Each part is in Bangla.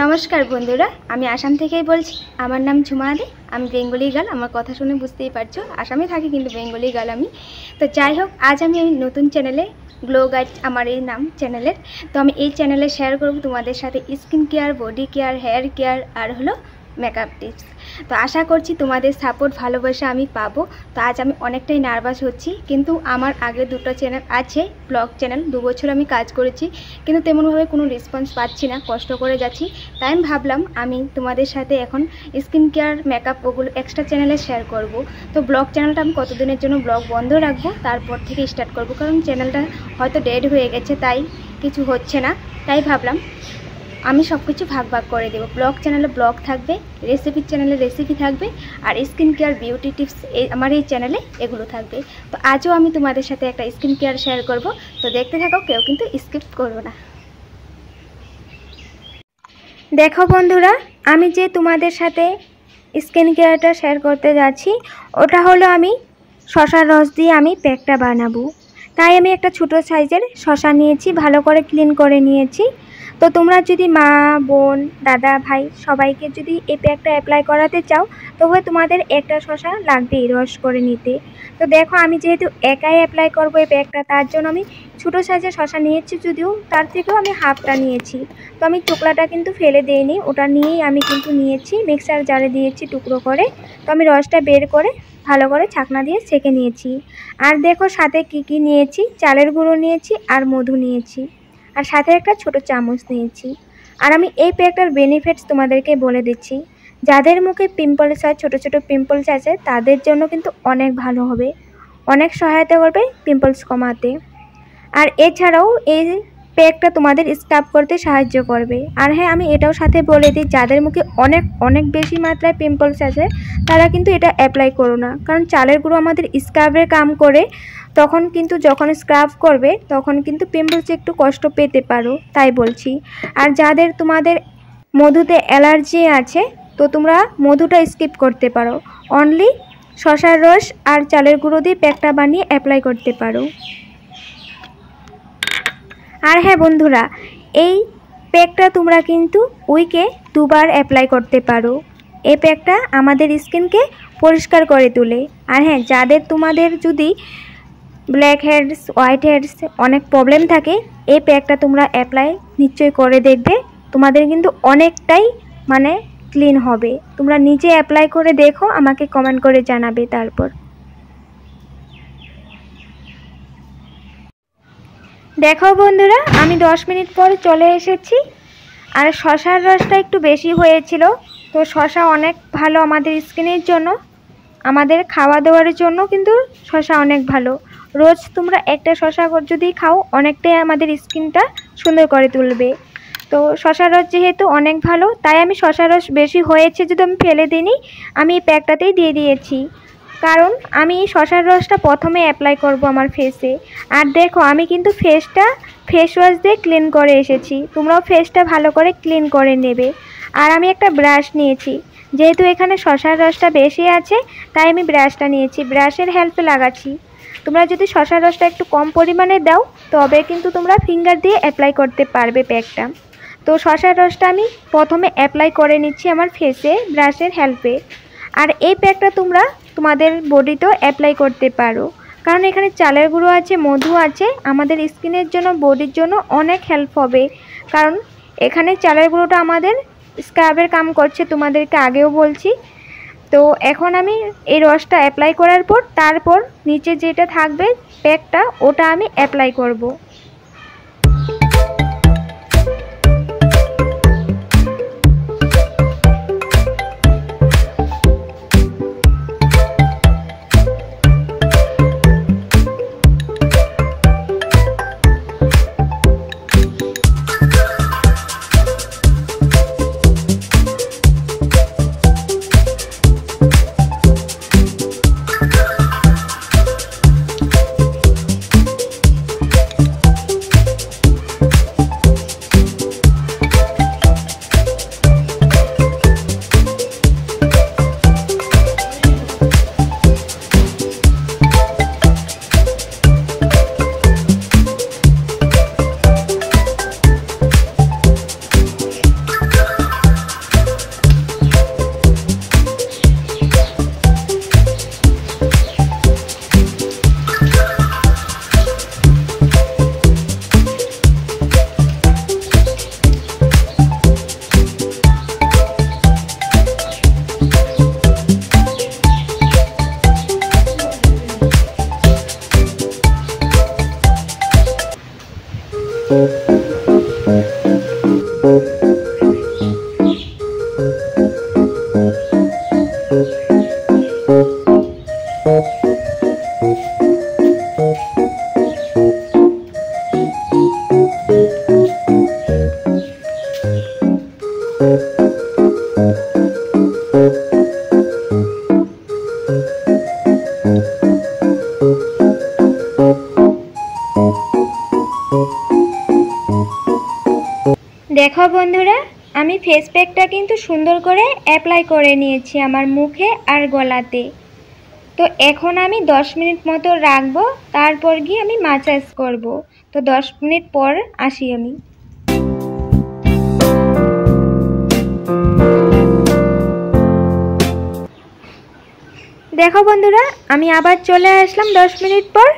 নমস্কার বন্ধুরা, আমি আসাম থেকেই বলছি। আমার নাম ঝুমাদি। আমি বেঙ্গলি গার্ল। আমার কথা শুনে বুঝতেই পারছো, আসামে থাকি কিন্তু বেঙ্গলি গার্ল আমি। তো যাই হোক, আজ আমি এই নতুন চ্যানেলে গ্লো গাইড আমার এই নাম চ্যানেলের। তো আমি এই চ্যানেলে শেয়ার করব তোমাদের সাথে skin care, body care, hair care আর হলো মেকআপ টিপস। তো আশা করছি তোমাদের সাপোর্ট ভালোবাসা আমি পাবো। তো আজ আমি অনেকটাই নার্ভাস হচ্ছি, কিন্তু আমার আগে দুটো চ্যানেল আছে, ব্লগ চ্যানেল। 2 বছর আমি কাজ করেছি, কিন্তু তেমনভাবে কোনো রেসপন্স পাচ্ছি না, কষ্ট করে যাচ্ছি। তাই আমি ভাবলাম আমি তোমাদের সাথে এখন স্কিন কেয়ার, মেকআপ ওগুলো এক্সট্রা চ্যানেলে শেয়ার করব। তো ব্লগ চ্যানেলটা আমি কতদিনের জন্য ব্লগ বন্ধ রাখবো, তারপর থেকে স্টার্ট করব, কারণ চ্যানেলটা হয়তো ডেড হয়ে গেছে, তাই কিছু হচ্ছে না। তাই ভাবলাম আমি সব কিছু ভাগ ভাগ করে দেবো। ব্লগ চ্যানেলে ব্লগ থাকবে, রেসিপির চ্যানেলে রেসিপি থাকবে, আর স্কিন কেয়ার, বিউটি টিপস আমার এই চ্যানেলে এগুলো থাকবে। তো আজও আমি তোমাদের সাথে একটা স্কিন কেয়ার শেয়ার করব। তো দেখতে থাকো, কেউ কিন্তু স্কিপ করো না। দেখো বন্ধুরা, আমি যে তোমাদের সাথে স্কিন কেয়ারটা শেয়ার করতে যাচ্ছি, ওটা হলো আমি শসার রস দিয়ে আমি প্যাকটা বানাবো। তাই আমি একটা ছোটো সাইজের শসা নিয়েছি, ভালো করে ক্লিন করে নিয়েছি। তো তোমরা যদি মা, বোন, দাদা, ভাই সবাইকে যদি এই প্যাকটা অ্যাপ্লাই করাতে চাও, তবে তোমাদের একটা শসা লাগবেই রস করে নিতে। তো দেখো, আমি যেহেতু একাই অ্যাপ্লাই করবো এই প্যাকটা, তার জন্য আমি ছোটো সাইজের শসা নিয়েছি, যদিও তার থেকেও আমি হাফটা নিয়েছি। তো আমি চোকলাটা কিন্তু ফেলে দিইনি, ওটা নিয়েই আমি কিন্তু নিয়েছি, মিক্সার জারে দিয়েছি টুকরো করে। তো আমি রসটা বের করে ভালো করে ছাকনা দিয়ে ছেঁকে নিয়েছি। আর দেখো সাথে কি নিয়েছি, চালের গুঁড়ো নিয়েছি আর মধু নিয়েছি, আর সাথে একটা ছোট চামচ নিয়েছি। আর আমি এই প্যাকটার বেনিফিটস তোমাদেরকে বলে দিচ্ছি। যাদের মুখে পিম্পলস হয়, ছোট ছোট পিম্পলস আছে, তাদের জন্য কিন্তু অনেক ভালো হবে, অনেক সহায়তা করবে পিম্পলস কমাতে। আর এছাড়াও এই প্যাকটা তোমাদের স্ক্রাব করতে সাহায্য করবে। আর হ্যাঁ, আমি এটাও সাথে বলে দিই, যাদের মুখে অনেক বেশি মাত্রায় পিম্পলস আছে, তারা কিন্তু এটা অ্যাপ্লাই করো না, কারণ চালের গুঁড়ো আমাদের স্ক্রাবের কাম করে। তখন কিন্তু যখন স্ক্রাব করবে, তখন কিন্তু পিম্পলসে একটু কষ্ট পেতে পারো, তাই বলছি। আর যাদের তোমাদের মধুতে অ্যালার্জি আছে, তো তোমরা মধুটা স্কিপ করতে পারো, অনলি শসার রস আর চালের গুঁড়ো দিয়ে প্যাকটা বানিয়ে অ্যাপ্লাই করতে পারো। আর হ্যাঁ বন্ধুরা, এই প্যাকটা তোমরা কিন্তু উইকে 2 বার অ্যাপ্লাই করতে পারো। এই প্যাকটা আমাদের স্কিনকে পরিষ্কার করে তোলে। আর হ্যাঁ, যাদের তোমাদের যদি ব্ল্যাক হেডস, হোয়াইট হেডস অনেক প্রবলেম থাকে, এই প্যাকটা তোমরা অ্যাপ্লাই নিশ্চয়ই করে দেখবে, তোমাদের কিন্তু অনেকটাই ক্লিন হবে। তোমরা নিজে অ্যাপ্লাই করে দেখো, আমাকে কমেন্ট করে জানাবে। তারপর দেখো বন্ধুরা, আমি 10 মিনিট পর চলে এসেছি। আর শসার রসটা একটু বেশি হয়েছিল। তো শসা অনেক ভালো আমাদের স্কিনের জন্য, আমাদের খাওয়া দাওয়ার জন্য কিন্তু শসা অনেক ভালো। রোজ তোমরা একটা শসা যদি খাও, অনেকটাই আমাদের স্কিনটা সুন্দর করে তুলবে। তো শসার রস যেহেতু অনেক ভালো, তাই আমি শসার রস বেশি হয়েছে যদি আমি ফেলে দিইনি, আমি এই প্যাকটাতেই দিয়ে দিয়েছি। কারণ আমি এই শসার রসটা প্রথমে অ্যাপ্লাই করব আমার ফেসে। আর দেখো, আমি কিন্তু ফেস ওয়াশ দিয়ে ক্লিন করে এসেছি, তোমরাও ফেসটা ভালো করে ক্লিন করে নেবে। আর আমি একটা ব্রাশ নিয়েছি, যেহেতু এখানে শসার রসটা বেশি আছে, তাই আমি ব্রাশটা নিয়েছি, ব্রাশের হেল্পে লাগাচ্ছি। তোমরা যদি শসার রসটা একটু কম পরিমাণে দাও, তবে কিন্তু তোমরা ফিঙ্গার দিয়ে অ্যাপ্লাই করতে পারবে প্যাকটা। তো শসার রসটা আমি প্রথমে অ্যাপ্লাই করে নিচ্ছি আমার ফেসে ব্রাশের হেল্পে। আর এই প্যাকটা তোমরা তোমাদের বডিতেও অ্যাপ্লাই করতে পারো, কারণ এখানে চালের গুঁড়ো আছে, মধু আছে, আমাদের স্কিনের জন্য, বডির জন্য অনেক হেল্প হবে। কারণ এখানে চালের গুঁড়োটা আমাদের স্ক্রাবের কাম করছে, তোমাদেরকে আগেও বলছি। তো এখন আমি এই রসটা অ্যাপ্লাই করার পর, তারপর নিচে যেটা থাকবে প্যাকটা, ওটা আমি অ্যাপ্লাই করব। দেখো বন্ধুরা, আমি ফেস প্যাকটা কিন্তু সুন্দর করে অ্যাপ্লাই করে নিয়েছি আমার মুখে আর গলাতে। তো এখন আমি 10 মিনিট মতো রাখবো, তারপর গিয়ে আমি ম্যাসাজ করব। তো 10 মিনিট পর আসি আমি। দেখো বন্ধুরা, আমি আবার চলে আসলাম 10 মিনিট পর।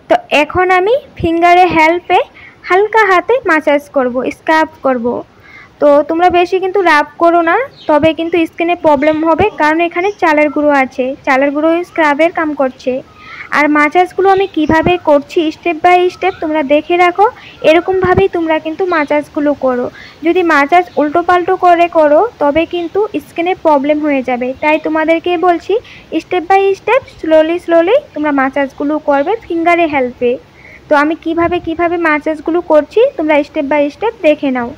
তো এখন আমি ফিঙ্গারে হেল্পে হালকা হাতে ম্যাসাজ করব, স্ক্রাব করব। তো তোমরা বেশি কিন্তু রাব করো না, তবে কিন্তু স্কিনে প্রবলেম হবে, কারণ এখানে চালের গুঁড়ো আছে, চালের গুঁড়ো স্ক্রাবের কাম করছে। আর ম্যাসাজগুলো আমি কিভাবে করছি স্টেপ বাই স্টেপ তোমরা দেখে রাখো, এরকমভাবেই তোমরা কিন্তু ম্যাসাজগুলো করো। যদি ম্যাসাজ উল্টো পাল্টো করে করো তবে কিন্তু স্কিনে প্রবলেম হয়ে যাবে। তাই তোমাদেরকে বলছি স্টেপ বাই স্টেপ স্লোলি তোমরা ম্যাসাজগুলো করবে ফিঙ্গারে হেল্পে। তো আমি কিভাবে ম্যাসাজগুলো করছি তোমরা স্টেপ বাই স্টেপ দেখে নাও।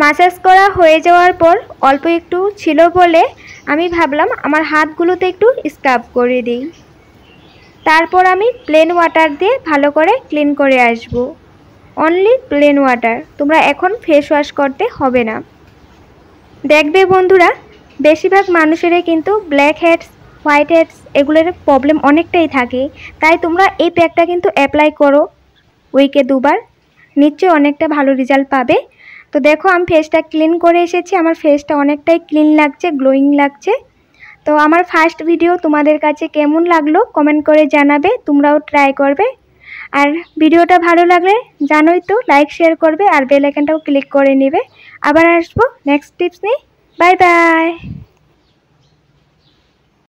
ম্যাসাজ করা হয়ে যাওয়ার পর অল্প একটু ছিল বলে আমি ভাবলাম আমার হাতগুলোতে একটু স্ক্রাব করে দিই। তারপর আমি প্লেন ওয়াটার দিয়ে ভালো করে ক্লিন করে আসব। অনলি প্লেন ওয়াটার, তোমরা এখন ফেস ওয়াশ করতে হবে না। দেখবে বন্ধুরা, বেশিরভাগ মানুষেরই কিন্তু ব্ল্যাক হেডস, হোয়াইট হেডস এগুলোর প্রবলেম অনেকটাই থাকে। তাই তোমরা এই প্যাকটা কিন্তু অ্যাপ্লাই করো উইকে 2 বার, নিশ্চয়ই অনেকটা ভালো রেজাল্ট পাবে। তো দেখো আমি ফেসটা ক্লিন করে এসেছি, আমার ফেসটা অনেকটাই ক্লিন লাগছে, গ্লোয়িং লাগছে। তো আমার ফার্স্ট ভিডিও তোমাদের কাছে কেমন লাগলো কমেন্ট করে জানাবে, তোমরাও ট্রাই করবে। আর ভিডিওটা ভালো লাগলে জানোই তো লাইক শেয়ার করবে আর বেল আইকনটাও ক্লিক করে নেবে। আবার আসবো নেক্সট টিপস নিয়ে। Bye bye.